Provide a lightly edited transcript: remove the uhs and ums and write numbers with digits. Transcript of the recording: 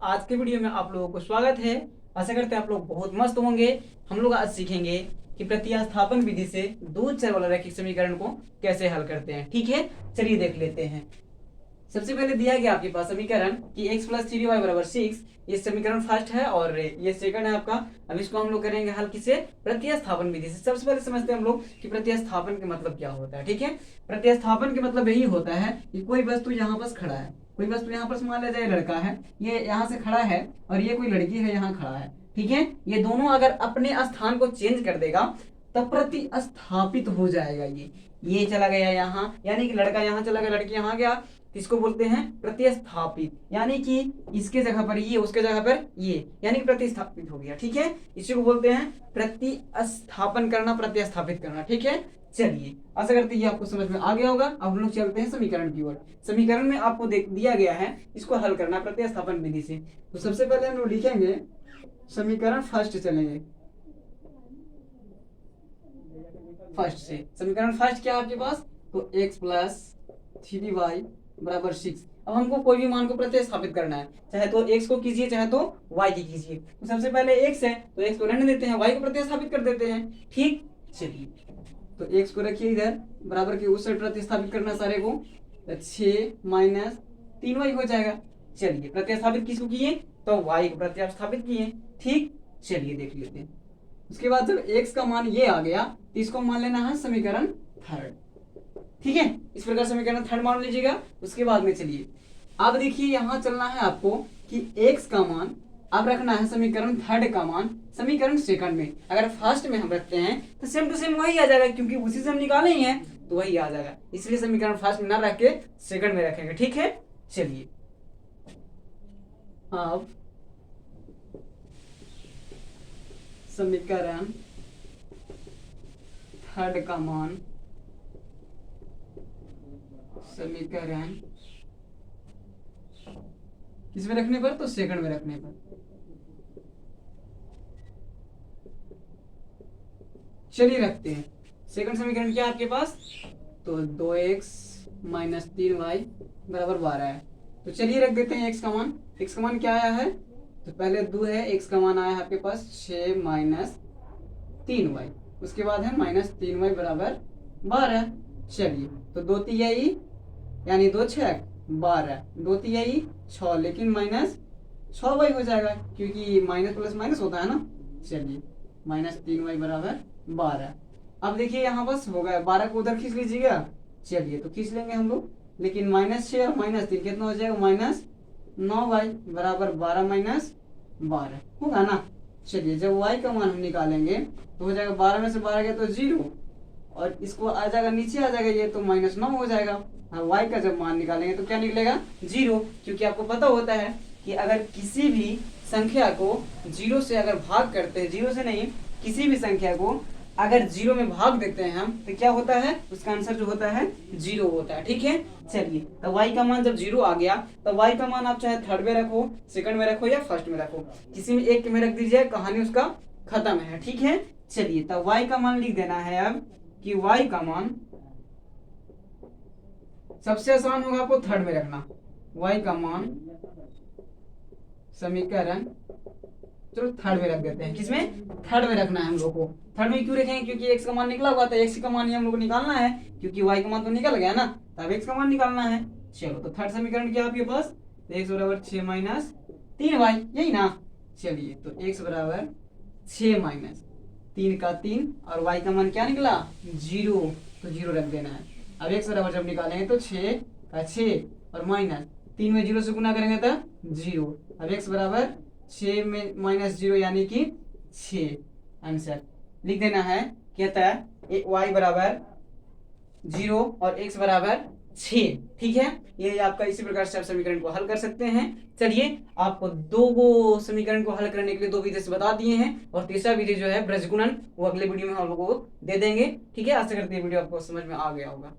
आज के वीडियो में आप लोगों को स्वागत है। आशा करते हैं आप लोग बहुत मस्त होंगे। हम लोग आज सीखेंगे कि प्रतिस्थापन विधि से दो चर वाला रैखिक समीकरण को कैसे हल करते हैं। ठीक है, चलिए देख लेते हैं। सबसे पहले दिया गया आपके पास समीकरण कि x + 3y = 6। ये समीकरण फर्स्ट है और ये सेकंड है आपका। अब इसको हम लोग करेंगे हल किसे? प्रतिस्थापन विधि से। सबसे पहले समझते हैं हम लोग कि प्रतिस्थापन का मतलब क्या होता है। ठीक है, प्रतिस्थापन का मतलब यही होता है कि कोई वस्तु यहाँ पर खड़ा है, कोई वस्तु यहाँ पर मान लिया जाए लड़का है, ये यहाँ से खड़ा है और ये कोई लड़की है यहाँ खड़ा है। ठीक है, ये दोनों अगर अपने स्थान को चेंज कर देगा तब प्रतिस्थापित हो जाएगा। ये चला गया यहाँ, यानी कि लड़का यहाँ चला गया, लड़की यहाँ गया, इसको बोलते हैं प्रतिस्थापित। यानी कि इसके जगह पर ये, उसके जगह पर ये, यानी कि प्रतिस्थापित हो गया। ठीक है, इसी को बोलते हैं प्रतिस्थापन करना, प्रतिस्थापित करना। ठीक है, चलिए आशा करते हैं ये आपको समझ में आ गया होगा। अब हम लोग चलते हैं समीकरण की ओर। समीकरण में आपको दिया गया है, इसको हल करना प्रतिस्थापन विधि से। तो सबसे पहले हम लोग लिखेंगे समीकरण फर्स्ट, चलेंगे फर्स्ट से। समीकरण फर्स्ट क्या है आपके पास? तो x + 3y = 6। अब हमको कोई भी मान को प्रतिस्थापित करना है, चाहे तो x को कीजिए चाहे तो y की कीजिए। तो सबसे पहले x है तो x को रहने देते हैं, y को प्रतिस्थापित कर देते हैं। ठीक, चलिए तो x को रखिए इधर, बराबर के उस साइड प्रतिस्थापित करना सारे को, 6 - 3y हो जाएगा। चलिए प्रतिस्थापित किसको किए? तो y को प्रतिस्थापित किए। ठीक, चलिए देख लेते हैं। उसके बाद जब x का मान ये आ गया तो इसको मान लेना है समीकरण थर्ड। ठीक है, इस प्रकार समीकरण थर्ड मान लीजिएगा। उसके बाद में चलिए अब देखिए यहाँ चलना है आपको कि x का मान अब रखना है समीकरण थर्ड का मान समीकरण सेकंड में। अगर फर्स्ट में हम रखते हैं तो सेम टू सेम वही आ जाएगा, क्योंकि उसी से हम निकाले ही हैं तो वही आ जाएगा। इसलिए समीकरण फर्स्ट में ना रख के सेकंड में रखेंगे। ठीक है, चलिए अब समीकरण थर्ड का मान समीकरण किसमें रखने पर? तो सेकंड में रखने पर। चलिए रखते हैं। सेकंड समीकरण क्या है आपके पास? तो 2x - 3y = 12 है। तो चलिए रख देते हैं x का मान। x का मान क्या आया है? तो पहले 2 है, x का मान आया है आपके पास 6 - 3y, उसके बाद है -3y = 12। चलिए तो 2 तिहाई यानी 2 × 6 = 12, 2 तिहाई 6, लेकिन -6y हो जाएगा क्योंकि माइनस प्लस माइनस होता है ना। चलिए -3y = 12। अब देखिए यहाँ बस हो गया, 12 को उधर खींच लीजिएगा। चलिए तो खींच लेंगे हम लोग, लेकिन -6 और -3 कितना हो जाएगा? -9y = 12 - 12 होगा ना। चलिए जब y का मान हम निकालेंगे तो हो जाएगा 12 में से 12 गया तो 0, और इसको आ जाएगा नीचे आ जाएगा ये, तो -9 हो जाएगा। हाँ, y का जब मान निकालेंगे तो क्या निकलेगा? 0, क्योंकि आपको पता होता है कि अगर किसी भी संख्या को 0 से अगर भाग करते हैं, 0 से नहीं, किसी भी संख्या को अगर 0 में भाग देते हैं हम तो क्या होता है? उसका आंसर जो होता है 0 होता है। ठीक है, चलिए तो y का मान जब 0 आ गया तो y का मान आप चाहे थर्ड में रखो, सेकंड में रखो या फर्स्ट में रखो, किसी में एक में रख दीजिए, कहानी उसका खत्म है। ठीक है, चलिए तो y का मान लिख देना है अब कि y का मान सबसे आसान होगा आपको थर्ड में रखना। y का मान समीकरण, चलो थर्ड में रख देते हैं। किसमें? थर्ड में रखना है हम लोग को। थर्ड में क्यों रखेंगे? क्योंकि x का मान निकला हुआ था, x का मान ही हम लोग को निकालना है, क्योंकि y का मान तो निकल गया ना, तब x का मान निकालना है। चलो तो थर्ड समीकरण क्या है आपके पास? x = 6 - 3y, यही ना। चलिए तो x = 6 - 3 का 3 और y का मान क्या निकला? 0, तो 0 रख देना है। अब x बराबर जब निकालेंगे तो 6 का 6 और -3 में 0 से गुना करेंगे तो 0। अब x = 6 में -0 यानी कि 6, आंसर लिख देना है। कहता है y = 0 और x = 6। ठीक है, ये आपका इसी प्रकार से आप समीकरण को हल कर सकते हैं। चलिए आपको दो समीकरण को हल करने के लिए 2 विधि से बता दिए हैं, और तीसरा विधि जो है ब्रजगुणन, वो अगले वीडियो में हम लोगों को दे देंगे। ठीक है, आशा करते हैं वीडियो आपको समझ में आ गया होगा।